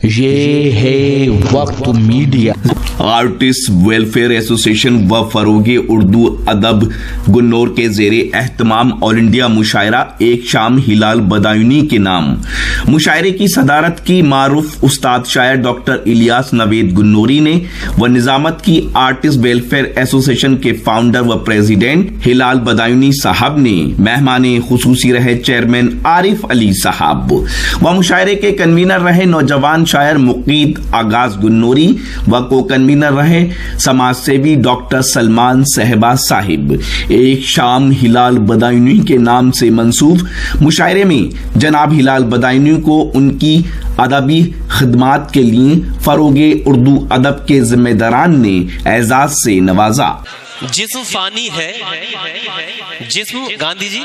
ये है वक्त मीडिया। आर्टिस्ट वेलफेयर एसोसिएशन व फरोगे उर्दू अदब गुन्नौर के जेरे एहतमाम ऑल इंडिया मुशायरा एक शाम हिलाल बदायूनी के नाम। मुशायरे की सदारत की मारूफ उस्ताद शायर डॉक्टर इलियास नवेद गुन्नौरी ने व निजामत की आर्टिस्ट वेलफेयर एसोसिएशन के फाउंडर व प्रेसिडेंट हिलाल बदायूनी साहब ने। मेहमान खुसूसी रहे चेयरमैन आरिफ अली साहब व मुशायरे के कन्वीनर रहे नौजवान शायर मुकीद आगाज गुन्नौरी व को कन्वीनर रहे समाज सेवी डॉक्टर सलमान सहबा साहिब। एक शाम हिलाल बदायूनी के नाम से मंसूब मुशायरे में जनाब हिलाल बदायूनी को उनकी अदबी खिदमात के लिए फरोगे उर्दू अदब के जिम्मेदारान ने एजाज से नवाजा। जिस्म फानी है, जिस्म गांधी जी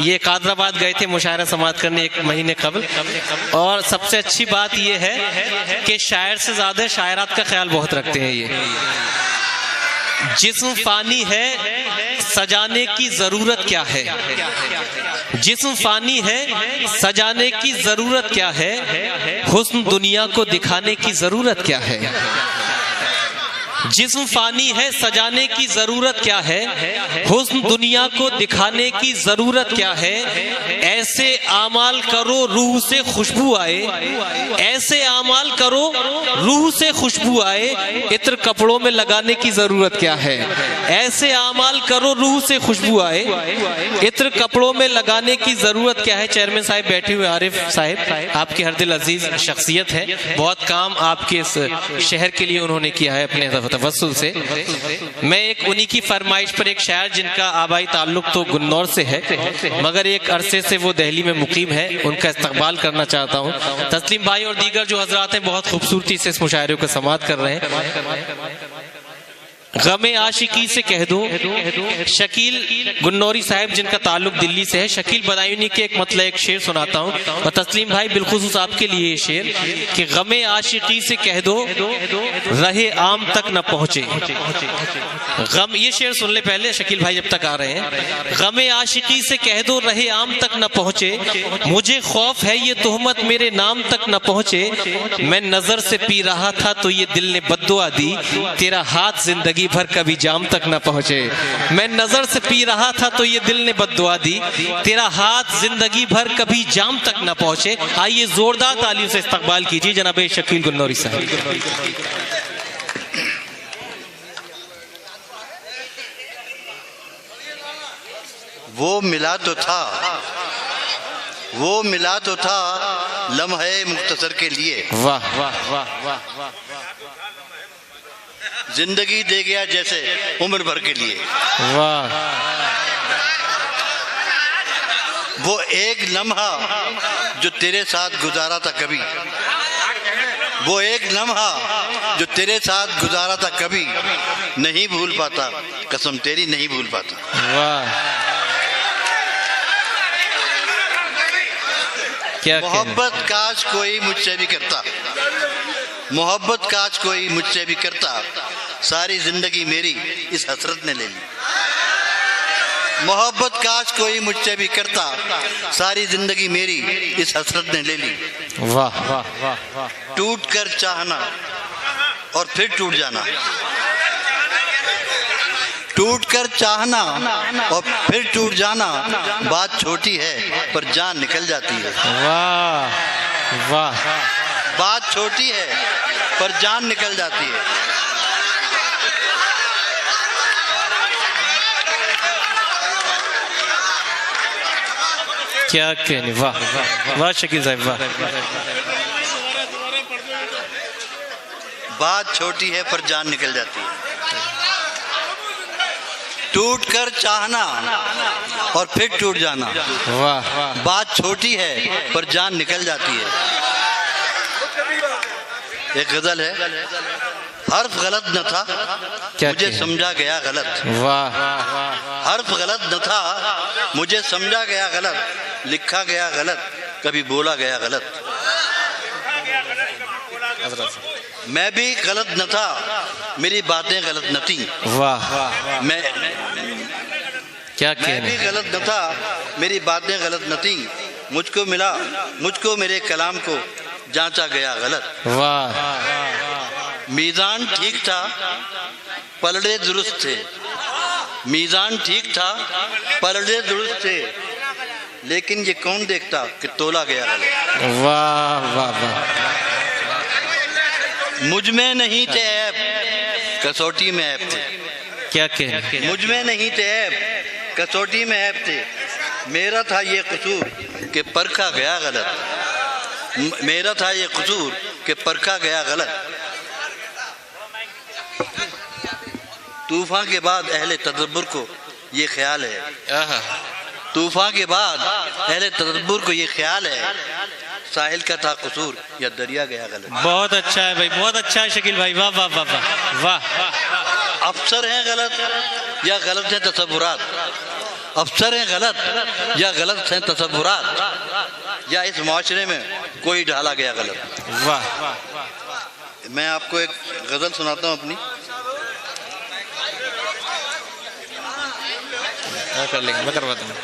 ये कादराबाद गए थे मुशायरा समाप्त करने एक महीने कबल, और सबसे अच्छी बात ये है कि शायर से ज्यादा शायरात का ख्याल बहुत रखते हैं। ये जिस्म फानी है, सजाने की जरूरत क्या है। जिस्म फानी है, सजाने की जरूरत क्या है। हुस्न दुनिया को दिखाने की जरूरत क्या है। जिस्म फानी है, सजाने की जरूरत क्या है। हुस्न दुनिया को दिखाने की जरूरत क्या है। ऐसे आमाल करो रूह से खुशबू आए। ऐसे आमाल करो रूह से खुशबू आए। इत्र कपड़ों में लगाने की जरूरत क्या है। ऐसे आमाल करो रूह से खुशबू आए। इत्र कपड़ों में लगाने की जरूरत क्या है। चेयरमैन साहब बैठे हुए, आरिफ साहब आपकी हर दिल अजीज शख्सियत है, बहुत काम आपके इस शहर के लिए उन्होंने किया है अपने तवस्सुल से। मैं एक उन्हीं की फरमाइश पर एक शायर जिनका आबाई ताल्लुक तो गुन्नौर से है मगर एक अरसे से वो दिल्ली में मुकीम है, उनका इस्तकबाल करना चाहता हूँ। तस्लीम भाई और दीगर जो हजरात हैं बहुत खूबसूरती से इस मुशायरे को समाप्त कर रहे हैं। गमे आशिकी से कह दो, शकील गुन्नौरी साहब जिनका ताल्लुक दिल्ली से है, शकील बदायूनी के एक मतलब एक शेर सुनाता हूँ और तस्लीम भाई बिलखुसूस आपके लिए ये शेर कि गमे आशिकी से कह दो रहे आम तक न पहुंचे। गम, ये शेर सुन ले पहले शकील भाई जब तक आ रहे हैं। गमे आशिकी से कह दो रहे आम तक न पहुंचे। मुझे खौफ है ये तोहमत मेरे नाम तक न पहुंचे। मैं नजर से पी रहा था तो ये दिल ने बद्दुआ दी। तेरा हाथ जिंदगी भर कभी जाम तक न पहुंचे। मैं नजर से पी रहा था तो ये दिल ने बद्दुआ दी। तेरा हाथ जिंदगी भर कभी जाम तक न पहुंचे। आइए जोरदार तालियों से इस्तकबाल कीजिए जनाब शकील गुन्नौरी साहब। वो मिला तो था, वो मिला तो था लम्हे मुख्तसर के लिए। वाह वाह वाह वाह वाह। जिंदगी दे गया जैसे उम्र भर के लिए। वाह। वो एक लम्हा जो तेरे साथ गुजारा था कभी। वो एक लम्हा जो तेरे साथ गुजारा था कभी नहीं भूल पाता, कसम तेरी नहीं भूल पाता। वाह। क्या मोहब्बत काश कोई मुझसे भी करता। मोहब्बत काश कोई मुझसे भी करता। सारी जिंदगी मेरी इस हसरत ने ले ली। मोहब्बत काश कोई मुझसे भी करता। सारी जिंदगी मेरी इस हसरत ने ले ली। वाह वाह वाह वाह। टूट कर चाहना और फिर टूट जाना। टूट कर चाहना और फिर टूट जाना बात छोटी है पर जान निकल जाती है। वाह वाह। बात छोटी है पर जान निकल जाती है। क्या कहने। वाह वाह शकील साहब वाह। बात छोटी है पर जान निकल जाती है। टूट कर चाहना और फिर टूट जाना। वाह। बात छोटी है पर जान निकल जाती है। एक गजल है, हर्फ गलत न था मुझे समझा गया गलत। वाह। हर्फ गलत न था मुझे समझा गया गलत। लिखा गया गलत कभी बोला गया गलत। मैं भी गलत न था मेरी बातें गलत न थी। वाह। मैं क्या मैं भी गलत न था मेरी बातें गलत न थी। मुझको मिला, मुझको मेरे कलाम को जांचा गया गलत। वाह, मीज़ान ठीक था, पलड़े दुरुस्त थे। मीज़ान ठीक था, पलड़े दुरुस्त थे, लेकिन ये कौन देखता कि तोला गया गलत। वाह वाह वाह। मुझ में नहीं थे ऐब, कसौटी में ऐब थे। क्या कह, मुझ में नहीं थे ऐब, कसौटी में ऐब थे। मेरा था ये कसूर कि परखा गया गलत। मेरा था ये कसूर कि परखा गया गलत। तूफान के बाद अहले तदब्बुर को ये ख्याल है, तूफान के बाद अहले तदब्बुर को ये ख्याल है, साहिल का था कसूर या दरिया गया गलत। बहुत अच्छा है भाई, बहुत अच्छा है शकील भाई, वाह वाह वाह वाह वाह। अफसर हैं गलत या गलत हैं तसव्वुरात। अफसर हैं गलत या गलत हैं तसव्वुरात, या इस माशरे में कोई ढाला गया गलत। वाह। मैं आपको एक गज़ल सुनाता हूँ अपनी। कर लेंगे, मैं करवाता हूँ।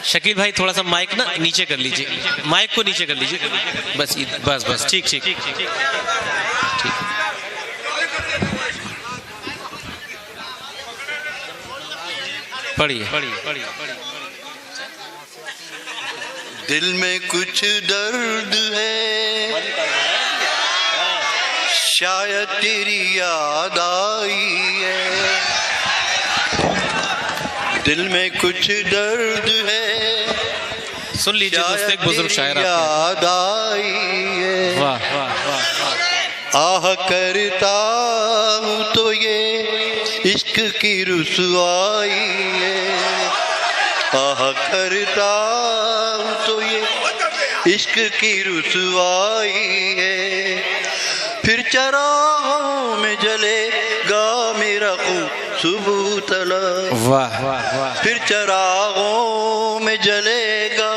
शकील भाई थोड़ा सा माइक ना नीचे कर लीजिए, माइक को नीचे कर लीजिए, बस बस बस, ठीक ठीक ठीक। पढ़िए। दिल में कुछ दर्द है, शायद तेरी याद आई है। दिल में कुछ दर्द है, सुन लीजिए दोस्तों, एक बुजुर्ग शायर याद आई है। वाह वाह वाह। आह करता हूँ तो ये इश्क की रुसवाई है। आह करता हूँ तो ये इश्क की रुसवाई है। फिर चराहों में जलेगा मेरा खून सुबह तलक। वाह वाह। फिर चरागों में जलेगा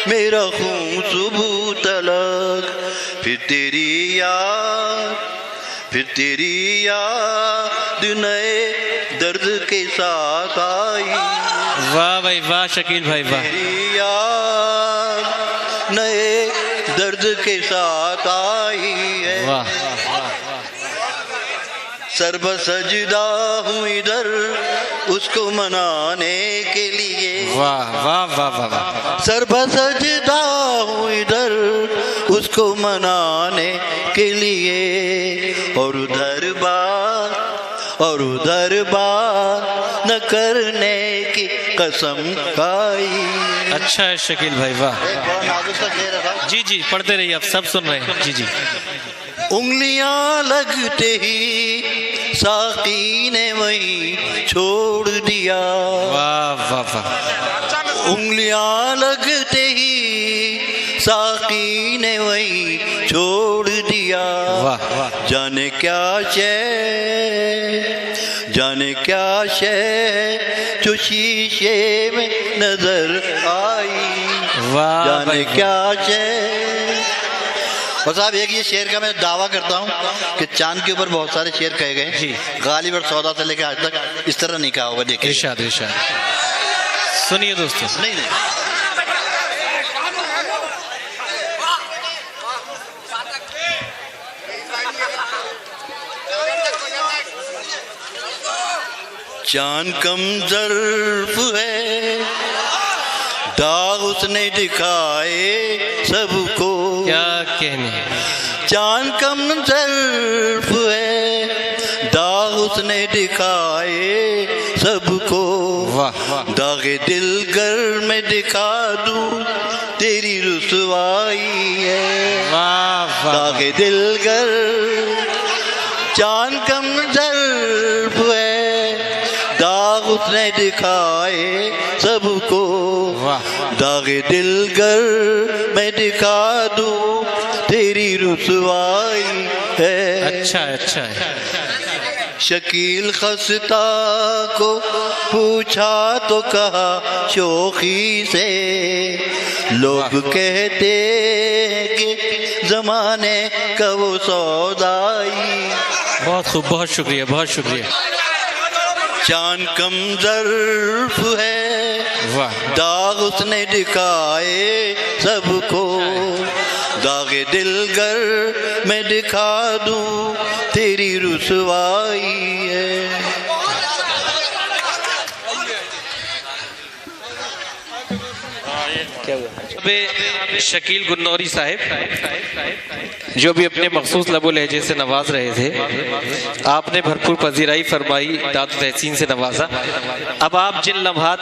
मेरा खून सुबह तलक। फिर तेरी याद नए दर्द के साथ आई। वाह भाई वाह शकील भाई वाह। तेरी याद नए दर्द के साथ आई है। वाह। सर बसजदा हूँ इधर उसको मनाने के लिए। वाह वाह वाह वाह वाह। सर बसजदा हूँ इधर उसको मनाने के लिए। और उधर बात न करने की कसम खाई। अच्छा है शकील भाई वाह। बहुत नाजुक सा शेर है। जी जी पढ़ते रहिए, आप सब सुन रहे हैं। जी जी। उंगलियां लगते ही साकी ने वहीं छोड़ दिया। वाह वाह वाह। उंगलियां लगते ही साकी ने वहीं छोड़ दिया। वाह वाह। जाने क्या शय जो शीशे में नजर आई। वाह। जाने क्या शय। और साहब एक ये शेर का मैं दावा करता हूँ कि चांद के ऊपर बहुत सारे शेर कहे गए जी। गालिब और सौदा से लेकर आज तक इस तरह नहीं कहा होगा। देखिए इरशाद इरशाद सुनिए दोस्तों। नहीं चांद कम ज़र्फ है, दाग उसने दिखाए सबको। क्या कहने। चांद कम ज़र्फ है, दाग उसने दिखाए सबको। वाह वाह। दागे दिल गर में दिखा दूं तेरी रुसवाई है। वाह वाह। दागे दिल गर। चांद कम ज़र्फ है, दाग उसने दिखाए सबको। वाह। दागे दिल गर मैं दिखा दूं तेरी रुसवाई है। अच्छा है अच्छा है। शकील खस्ता को पूछा तो कहा शोखी से। लोग कहते कि जमाने का वो सौदाई। बहुत खूब, बहुत शुक्रिया बहुत शुक्रिया। चांद कम ज़र्फ है, वाह। दाग उसने दिखाए सबको। दागे दिलगर मैं दिखा दूं तेरी रुसवाई है। शकील गुन्नौरी साहिब जो भी अपने मखसूस लबो लहजे से नवाज रहे थे, आपने भरपूर पजीराई फरमाई, दाद तहसीन से नवाजा। अब आप जिन लम्हात